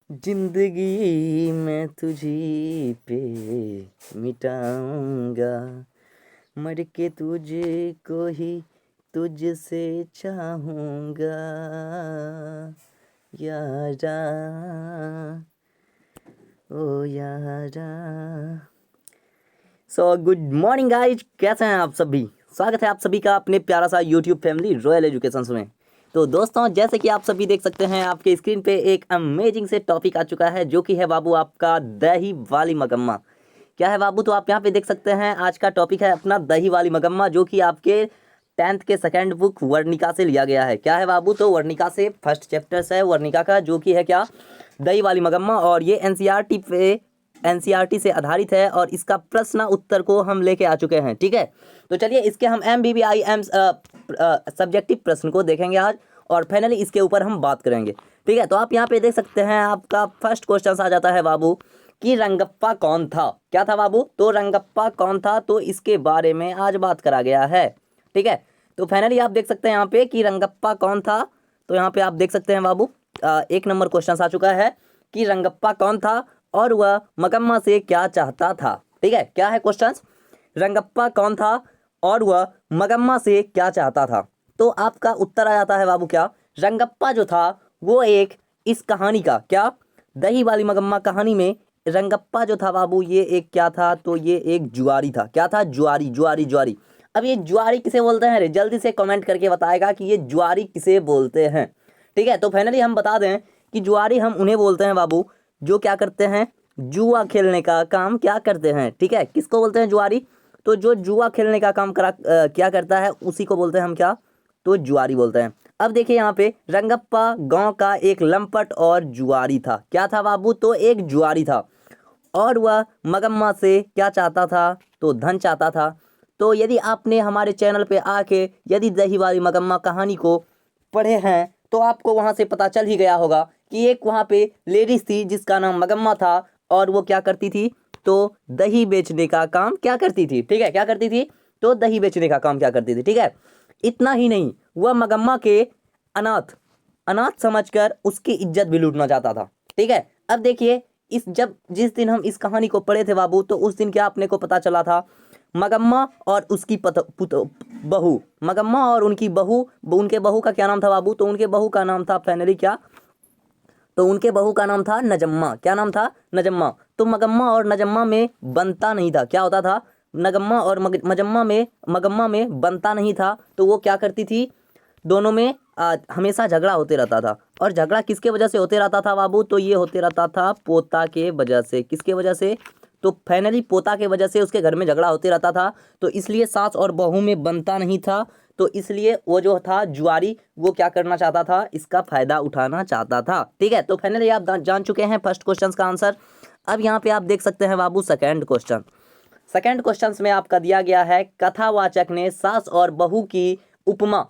जिंदगी मैं तुझी पे मिटाऊंगा, मर के तुझको ही तुझसे चाहूंगा यारा, ओ यारा। सो गुड मॉर्निंग गाइज, कैसे हैं आप सभी। स्वागत है आप सभी का अपने प्यारा सा यूट्यूब फैमिली रॉयल एजुकेशन में। तो दोस्तों, जैसे कि आप सभी देख सकते हैं, आपके स्क्रीन पे एक अमेजिंग से टॉपिक आ चुका है, जो कि है बाबू आपका दही वाली मगम्मा। क्या है बाबू, तो आप यहाँ पे देख सकते हैं, आज का टॉपिक है अपना दही वाली मगम्मा, जो कि आपके 10th के सेकंड बुक वर्णिका से लिया गया है। क्या है बाबू, तो वर्णिका से फर्स्ट चैप्टर है वर्णिका का, जो कि है क्या, दही वाली मगम्मा। और ये एनसीईआरटी से आधारित है, और इसका प्रश्न उत्तर को हम लेके आ चुके हैं। ठीक है, तो चलिए इसके हम MBBI सब्जेक्टिव प्रश्न को देखेंगे आज, और फाइनली इसके ऊपर हम बात करेंगे। ठीक है, तो आप यहाँ पे देख सकते हैं, आपका फर्स्ट क्वेश्चन आ जाता है बाबू कि रंगप्पा कौन था। क्या था बाबू, तो रंगप्पा कौन था, तो इसके बारे में आज बात करा गया है। ठीक है, तो फाइनली आप देख सकते हैं यहाँ पे कि रंगप्पा कौन था। तो यहाँ पे आप देख सकते हैं बाबू, एक नंबर क्वेश्चन आ चुका है कि रंगप्पा कौन था और वह मगम्मा से क्या चाहता था। ठीक है, क्या है क्वेश्चन, रंगप्पा कौन था और वह मगम्मा से क्या चाहता था। तो आपका उत्तर आ जाता है बाबू, क्या, रंगप्पा जो था वो एक, इस कहानी का, क्या, दही वाली मगम्मा कहानी में रंगप्पा जो था बाबू, ये एक क्या था, तो ये एक जुआरी था। क्या था, जुआरी जुआरी जुआरी। अब ये जुआरी किसे बोलते हैं, रे जल्दी से कमेंट करके बताएगा कि ये जुआरी किसे बोलते हैं। ठीक है, तो फाइनली हम बता दें कि जुआरी हम उन्हें बोलते हैं बाबू जो क्या करते हैं, जुआ खेलने का काम क्या करते हैं। ठीक है, किसको बोलते हैं, जुआरी। तो जो जुआ खेलने का काम क्या करता है, उसी को बोलते हैं हम क्या, तो जुआरी बोलते हैं। अब देखिए यहाँ पे, रंगप्पा गांव का एक लंपट और जुआरी था। क्या था बाबू, तो एक जुआरी था, और वह मगम्मा से क्या चाहता था, तो धन चाहता था। तो यदि आपने हमारे चैनल पे आके यदि दही वाली मगम्मा कहानी को पढ़े हैं, तो आपको वहाँ से पता चल ही गया होगा कि एक वहाँ पे लेडीज थी जिसका नाम मगम्मा था, और वो क्या करती थी, तो दही बेचने का काम क्या करती थी। ठीक है, क्या करती थी, तो दही बेचने का काम क्या करती थी। ठीक है, इतना ही नहीं, वह मगम्मा के अनाथ अनाथ समझकर उसकी इज्जत भी लूटना चाहता था। ठीक है, अब देखिए, जिस दिन हम इस कहानी को पढ़े थे बाबू, तो उस दिन क्या अपने को पता चला था, मगम्मा और उसकी बहू, मगम्मा और उनकी बहू, उनके बहू का क्या नाम था बाबू, तो उनके बहू का नाम था फाइनली क्या, तो उनके बहू का नाम था नजम्मा। क्या नाम था, नजम्मा। तो मगम्मा और नजम्मा में बनता नहीं था। क्या होता था, नगम्मा और मगम्मा में बनता नहीं था। तो वो क्या करती थी, दोनों में हमेशा झगड़ा होते रहता था। और झगड़ा किसके वजह से होते रहता था बाबू, तो ये होते रहता था पोता के वजह से। किसके वजह से, तो फाइनली पोता के वजह से उसके घर में झगड़ा होते रहता था। तो इसलिए सास और बहू में बनता नहीं था। तो इसलिए वो जो था जुआरी, वो क्या करना चाहता था, इसका फायदा उठाना चाहता था। ठीक है, तो फाइनली आप जान चुके हैं फर्स्ट क्वेश्चन का आंसर। अब यहाँ पे आप देख सकते हैं बाबू सेकंड क्वेश्चन। सेकंड क्वेश्चन में आपका दिया गया है, कथावाचक ने सास और बहू की उपमा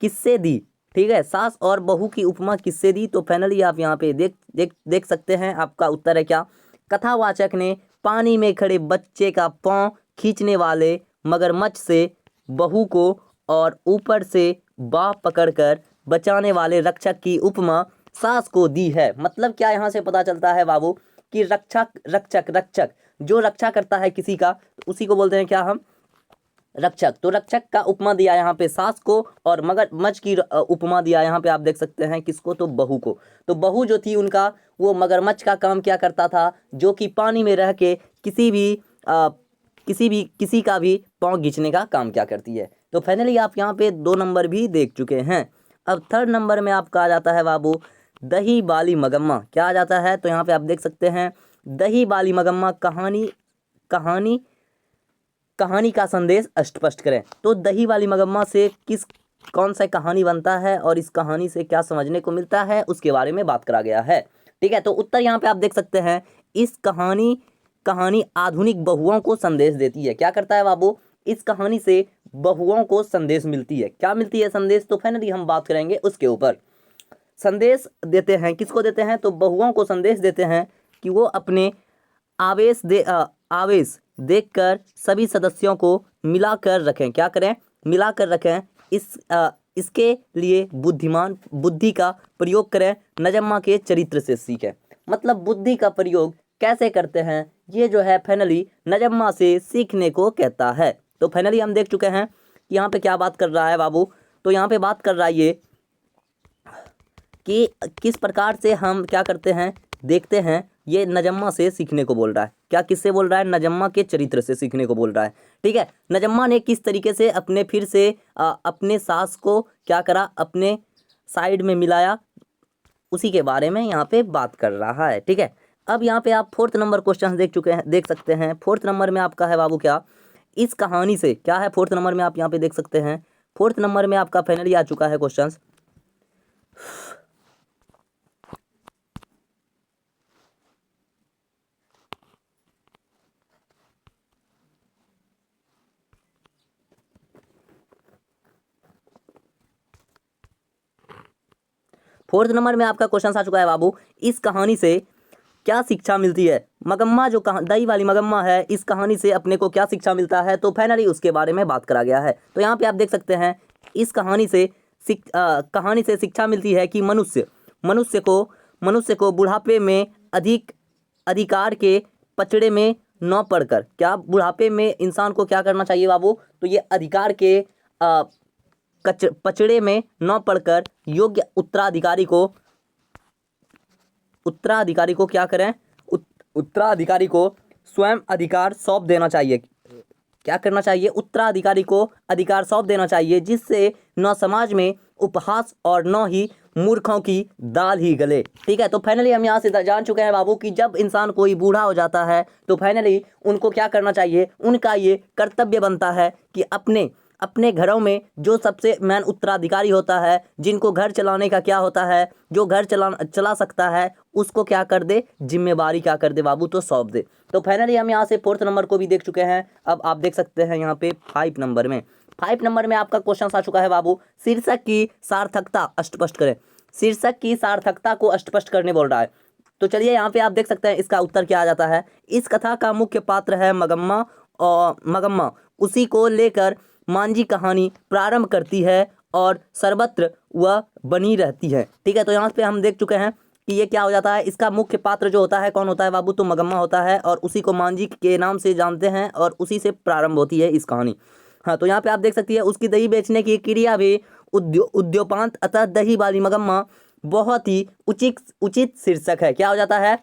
किससे दी। ठीक है, सास और बहू की उपमा किससे दी। तो फाइनली आप यहाँ पे देख सकते हैं, आपका उत्तर है क्या, कथावाचक ने पानी में खड़े बच्चे का पांव खींचने वाले मगरमच्छ से बहू को, और ऊपर से बाह पकड़कर बचाने वाले रक्षक की उपमा सास को दी है। मतलब क्या यहाँ से पता चलता है बाबू कि रक्षक जो रक्षा करता है किसी का, तो उसी को बोलते हैं क्या, हम रक्षक। तो रक्षक का उपमा दिया यहाँ पे सास को, और मगरमच्छ की उपमा दिया यहाँ पे आप देख सकते हैं किसको, तो बहू को। तो बहू जो थी उनका, वो मगरमच्छ का काम क्या करता था, जो कि पानी में रह के किसी का भी पाँव खींचने का काम क्या करती है। तो फाइनली आप यहाँ पे 2 नंबर भी देख चुके हैं। अब थर्ड नंबर में आपका आ जाता है बाबू दही वाली मगम्मा। क्या आ जाता है, तो यहाँ पे आप देख सकते हैं, दही वाली मगम्मा कहानी का संदेश स्पष्ट करें। तो दही वाली मगम्मा से कौन सा कहानी बनता है, और इस कहानी से क्या समझने को मिलता है, उसके बारे में बात करा गया है। ठीक है, तो उत्तर यहाँ पे आप देख सकते हैं, इस कहानी आधुनिक बहुओं को संदेश देती है। क्या करता है बाबू, इस कहानी से बहुओं को संदेश मिलती है। क्या मिलती है संदेश, तो फाइनली हम बात करेंगे उसके ऊपर। संदेश देते हैं, किसको देते हैं, तो बहुओं को संदेश देते हैं कि वो अपने आवेश देखकर सभी सदस्यों को मिलाकर रखें। क्या करें, मिलाकर रखें। इसके लिए बुद्धि का प्रयोग करें, नजम्मा के चरित्र से सीखें। मतलब बुद्धि का प्रयोग कैसे करते हैं, ये जो है फाइनली नजम्मा से सीखने को कहता है। तो फाइनली हम देख चुके हैं कि यहाँ पे क्या बात कर रहा है बाबू। तो यहाँ पे बात कर रहा है ये कि किस प्रकार से हम क्या करते हैं, देखते हैं। ये नजम्मा से सीखने को बोल रहा है। क्या किससे बोल रहा है? नजम्मा के चरित्र से सीखने को बोल रहा है। ठीक है, नजम्मा ने किस तरीके से अपने सास को क्या करा, अपने साइड में मिलाया, उसी के बारे में यहाँ पे बात कर रहा है। ठीक है, अब यहाँ पे आप 4th नंबर क्वेश्चन देख सकते हैं। 4th नंबर में आपका है बाबू क्या, इस कहानी से क्या है। 4th नंबर में आप यहाँ पे देख सकते हैं। 4th नंबर में आपका फाइनली आ चुका है क्वेश्चन। फोर्थ नंबर में आपका क्वेश्चन आ चुका है बाबू, इस कहानी से क्या शिक्षा मिलती है। मगम्मा जो दही वाली मगम्मा है, इस कहानी से अपने को क्या शिक्षा मिलता है, तो फाइनली उसके बारे में बात करा गया है। तो यहाँ पे आप देख सकते हैं, इस कहानी से शिक्षा मिलती है कि मनुष्य को बुढ़ापे में अधिकार के पचड़े में न पड़कर, क्या बुढ़ापे में इंसान को क्या करना चाहिए बाबू, तो ये अधिकार के पचड़े में न पड़कर योग्य उत्तराधिकारी को क्या करें, उत्तराधिकारी को स्वयं अधिकार सौंप देना चाहिए। क्या करना चाहिए? उत्तराधिकारी को अधिकार सौंप देना चाहिए, जिससे न समाज में उपहास और न ही मूर्खों की दाल ही गले। ठीक है, तो फाइनली हम यहाँ से जान चुके हैं बाबू कि जब इंसान कोई बूढ़ा हो जाता है तो फाइनली उनको क्या करना चाहिए, उनका ये कर्तव्य बनता है कि अपने घरों में जो सबसे मेन उत्तराधिकारी होता है, जिनको घर चलाने का क्या होता है, जो घर चला सकता है, उसको क्या कर दे, जिम्मेवारी क्या कर दे बाबू, तो सौंप दे। तो फाइनली हम यहाँ से 4th नंबर को भी देख चुके हैं। अब आप देख सकते हैं यहाँ पे 5 नंबर में। 5 नंबर में आपका क्वेश्चन आ चुका है बाबू, शीर्षक की सार्थकता स्पष्ट करें। शीर्षक की सार्थकता को स्पष्ट करने बोल रहा है। तो चलिए यहाँ पे आप देख सकते हैं इसका उत्तर क्या आ जाता है। इस कथा का मुख्य पात्र है मगम्मा। उसी को लेकर मांझी कहानी प्रारंभ करती है और सर्वत्र वह बनी रहती है। ठीक है, तो यहाँ पे हम देख चुके हैं कि ये क्या हो जाता है, इसका मुख्य पात्र जो होता है कौन होता है बाबू, तो मगम्मा होता है, और उसी को मांझी के नाम से जानते हैं और उसी से प्रारंभ होती है इस कहानी। हाँ, तो यहाँ पे आप देख सकती है उसकी दही बेचने की क्रिया भी उद्योपांत, अतः दही वाली मगम्मा बहुत ही उचित शीर्षक है। क्या हो जाता है,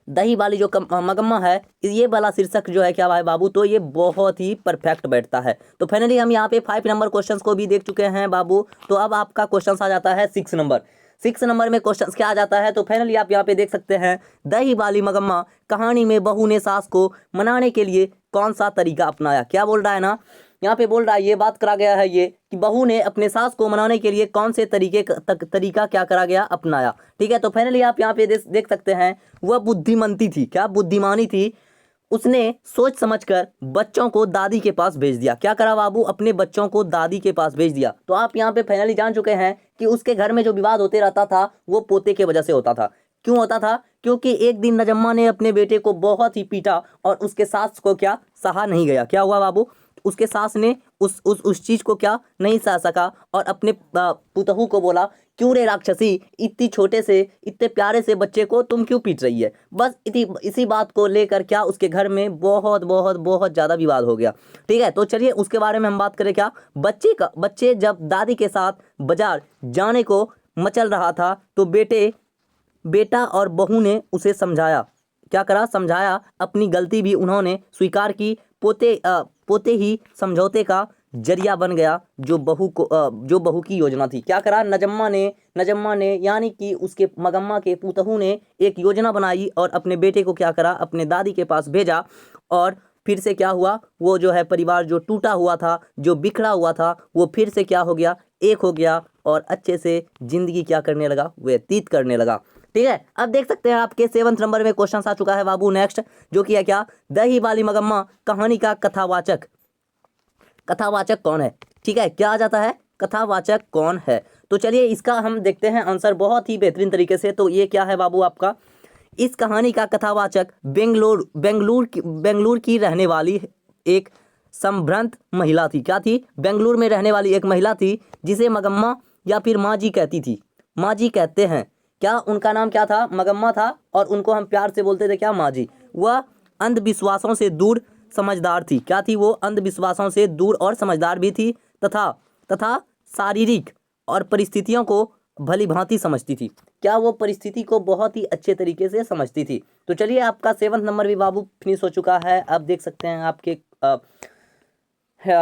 दही वाली जो मगम्मा है, ये वाला शीर्षक जो है क्या है बाबू, तो ये बहुत ही परफेक्ट बैठता है। तो फाइनली हम यहाँ पे 5 नंबर क्वेश्चंस को भी देख चुके हैं बाबू। तो अब आपका क्वेश्चन आ जाता है 6 नंबर। 6 नंबर में क्वेश्चन क्या आ जाता है, तो फाइनली आप यहाँ पे देख सकते हैं, दही वाली मगम्मा कहानी में बहू ने सास को मनाने के लिए कौन सा तरीका अपनाया। क्या बोल रहा है ना, यहाँ पे बोल रहा है, ये बात करा गया है ये कि बहू ने अपने सास को मनाने के लिए कौन से तरीका क्या करा गया, अपनाया। ठीक है, तो फाइनली आप यहाँ पे देख सकते हैं, वह बुद्धिमंती थी। क्या बुद्धिमानी थी, उसने सोच समझकर बच्चों को दादी के पास भेज दिया। क्या करा बाबू, अपने बच्चों को दादी के पास भेज दिया। तो आप यहाँ पे फाइनली जान चुके हैं कि उसके घर में जो विवाद होते रहता था वो पोते के वजह से होता था। क्यों होता था? क्योंकि एक दिन नजम्मा ने अपने बेटे को बहुत ही पीटा और उसके सास को क्या सहा नहीं गया। क्या हुआ बाबू, उसके सास ने उस चीज को क्या नहीं सह सका और अपने पुतहू को बोला, क्यों रे राक्षसी, इतनी छोटे से इतने प्यारे से बच्चे को तुम क्यों पीट रही है। बस इसी बात को लेकर क्या उसके घर में बहुत बहुत बहुत ज़्यादा विवाद हो गया। ठीक है, तो चलिए उसके बारे में हम बात करें। क्या बच्चे जब दादी के साथ बाजार जाने को मचल रहा था तो बेटा और बहू ने उसे समझाया। क्या करा, समझाया, अपनी गलती भी उन्होंने स्वीकार की। पोते ही समझौते का जरिया बन गया जो बहू की योजना थी। क्या करा, नजम्मा ने यानी कि उसके मगम्मा के पुतहू ने एक योजना बनाई और अपने बेटे को क्या करा, अपने दादी के पास भेजा। और फिर से क्या हुआ, वो जो है परिवार जो टूटा हुआ था, जो बिखरा हुआ था, वो फिर से क्या हो गया, एक हो गया और अच्छे से जिंदगी क्या करने लगा, व्यतीत करने लगा। ठीक है, अब देख सकते हैं आपके 7th नंबर में क्वेश्चन आ चुका है बाबू नेक्स्ट, जो कि है क्या, दही वाली मगम्मा कहानी का कथावाचक कौन है। ठीक है, क्या आ जाता है, कथावाचक कौन है। तो चलिए इसका हम देखते हैं आंसर बहुत ही बेहतरीन तरीके से। तो ये क्या है बाबू आपका, इस कहानी का कथावाचक बेंगलुरु की रहने वाली एक संभ्रांत महिला थी। क्या थी? बेंगलुरु में रहने वाली एक महिला थी जिसे मगम्मा या फिर माँ जी कहती थी। माँ जी कहते हैं। क्या उनका नाम क्या था? मगम्मा था और उनको हम प्यार से बोलते थे क्या? माँ जी। वह अंधविश्वासों से दूर समझदार थी। क्या थी वो? अंधविश्वासों से दूर और समझदार भी थी तथा शारीरिक और परिस्थितियों को भली भांति समझती थी। क्या वो परिस्थिति को बहुत ही अच्छे तरीके से समझती थी। तो चलिए आपका 7वां नंबर भी बाबू फिनिश हो चुका है। अब देख सकते हैं आपके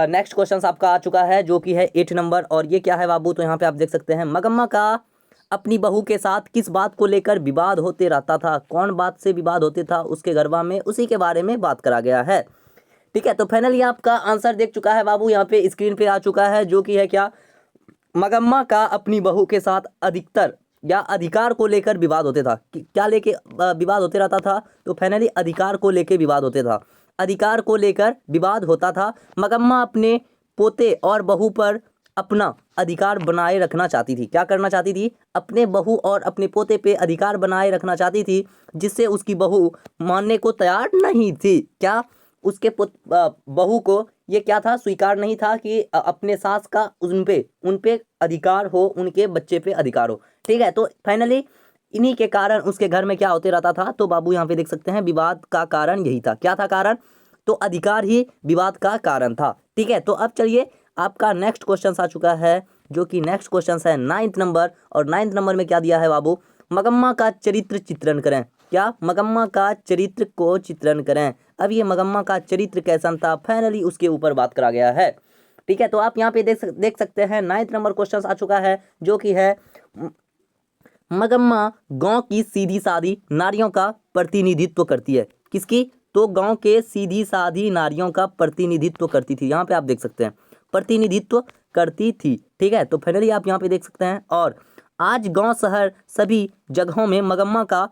नेक्स्ट क्वेश्चन आपका आ चुका है जो कि है 8 नंबर। और ये क्या है बाबू? तो यहाँ पे आप देख सकते हैं, मगम्मा का अपनी बहू के साथ किस बात को लेकर विवाद होते रहता था? कौन बात से विवाद होते था उसके गरबा में, उसी के बारे में बात करा गया है। ठीक है, तो फाइनली आपका आंसर देख चुका है बाबू, यहाँ पे स्क्रीन पे आ चुका है जो कि है क्या? मगम्मा का अपनी बहू के साथ अधिकतर या अधिकार को लेकर विवाद होते था। क्या लेके विवाद होते रहता था? तो फाइनली अधिकार को लेकर विवाद होते था। अधिकार को लेकर विवाद होता था। मगम्मा अपने पोते और बहू पर अपना अधिकार बनाए रखना चाहती थी। क्या करना चाहती थी? अपने बहू और अपने पोते पे अधिकार बनाए रखना चाहती थी, जिससे उसकी बहू मानने को तैयार नहीं थी। क्या? उसके बहू को ये क्या था? स्वीकार नहीं था कि अपने सास का उन पे अधिकार हो, उनके बच्चे पे अधिकार हो। ठीक है, तो फाइनली इन्हीं के कारण उसके घर में क्या होते रहता था? तो बाबू यहाँ पे देख सकते हैं विवाद का कारण यही था। क्या था कारण? तो अधिकार ही विवाद का कारण था। ठीक है, तो अब चलिए आपका नेक्स्ट क्वेश्चन आ चुका है जो कि नेक्स्ट क्वेश्चन है 9th नंबर। और 9th नंबर में क्या दिया है बाबू? मगम्मा का चरित्र चित्रण करें। क्या? मगम्मा का चरित्र को चित्रण करें। अब ये मगम्मा का चरित्र कैसा था? फाइनली उसके ऊपर बात करा गया है। ठीक है, तो आप यहाँ पे देख सकते हैं 9th नंबर क्वेश्चन आ चुका है जो कि है, मगम्मा गांव की सीधी सादी नारियों का प्रतिनिधित्व करती है। किसकी? तो गांव के सीधी सादी नारियों का प्रतिनिधित्व करती थी। यहाँ पे आप देख सकते हैं प्रतिनिधित्व करती थी। ठीक है, तो फाइनली आप यहाँ पे देख सकते हैं। और आज गांव शहर सभी जगहों में मगम्मा का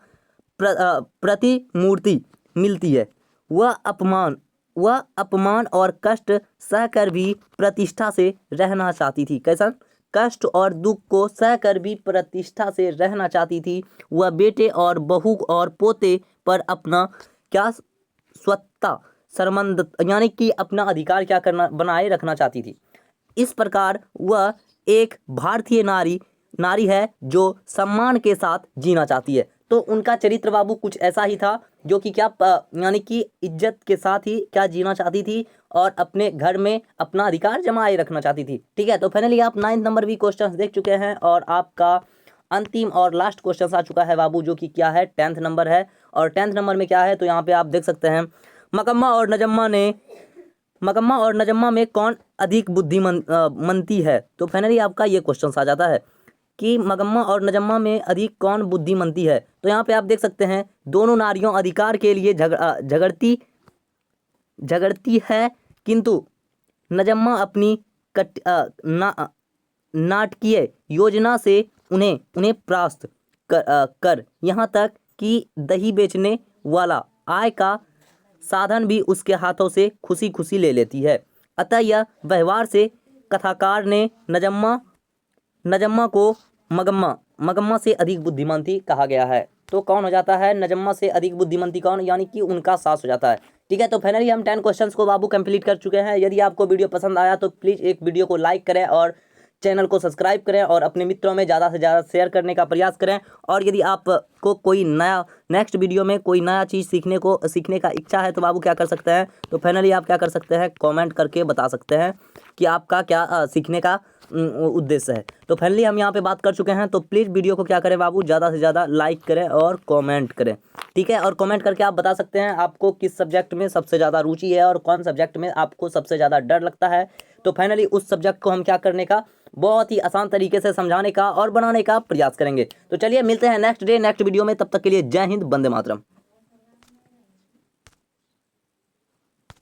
प्रतिमूर्ति मिलती है। वह अपमान और कष्ट सहकर भी प्रतिष्ठा से रहना चाहती थी। कैसा? कष्ट और दुख को सहकर भी प्रतिष्ठा से रहना चाहती थी। वह बेटे और बहू और पोते पर अपना क्या स्वतः सरमंद यानी कि अपना अधिकार क्या करना बनाए रखना चाहती थी। इस प्रकार वह एक भारतीय नारी है जो सम्मान के साथ जीना चाहती है। तो उनका चरित्र बाबू कुछ ऐसा ही था जो कि क्या यानी कि इज्जत के साथ ही क्या जीना चाहती थी और अपने घर में अपना अधिकार जमाए रखना चाहती थी। ठीक है, तो फाइनली आप 9th नंबर भी क्वेश्चन देख चुके हैं। और आपका अंतिम और लास्ट क्वेश्चन आ चुका है बाबू जो कि क्या है? 10th नंबर है। और 10th नंबर में क्या है? तो यहाँ पे आप देख सकते हैं, मगम्मा और नजम्मा में कौन अधिक बुद्धिमंती है? तो फाइनली आपका ये क्वेश्चन आ जाता है कि मगम्मा और नजम्मा में अधिक कौन बुद्धिमंती है। तो यहाँ पे आप देख सकते हैं दोनों नारियों अधिकार के लिए झगड़ती है, किंतु नजम्मा अपनी नाटकीय योजना से उन्हें परास्त कर यहाँ तक कि दही बेचने वाला आय का साधन भी उसके हाथों से खुशी खुशी ले लेती है। अतः यह व्यवहार से कथाकार ने नजम्मा को मगम्मा से अधिक बुद्धिमंती कहा गया है। तो कौन हो जाता है नजम्मा से अधिक बुद्धिमंती? कौन? यानी कि उनका सास हो जाता है। ठीक है, तो फाइनली हम 10 क्वेश्चंस को बाबू कंप्लीट कर चुके हैं। यदि आपको वीडियो पसंद आया तो प्लीज़ एक वीडियो को लाइक करें और चैनल को सब्सक्राइब करें और अपने मित्रों में ज़्यादा से ज़्यादा शेयर करने का प्रयास करें। और यदि आपको कोई नया नेक्स्ट वीडियो में कोई नया चीज़ सीखने का इच्छा है तो बाबू क्या कर सकते हैं? तो फाइनली आप क्या कर सकते हैं? कमेंट करके बता सकते हैं कि आपका क्या सीखने का उद्देश्य है। तो फाइनली हम यहाँ पे बात कर चुके हैं। तो प्लीज़ वीडियो को क्या करें बाबू? ज़्यादा से ज़्यादा लाइक करें और कमेंट करें। ठीक है, और कमेंट करके आप बता सकते हैं आपको किस सब्जेक्ट में सबसे ज़्यादा रुचि है और कौन सब्जेक्ट में आपको सबसे ज़्यादा डर लगता है। तो फाइनली उस सब्जेक्ट को हम क्या करने का बहुत ही आसान तरीके से समझाने का और बनाने का प्रयास करेंगे। तो चलिए मिलते हैं नेक्स्ट वीडियो में। तब तक के लिए जय हिंद, वंदे मातरम।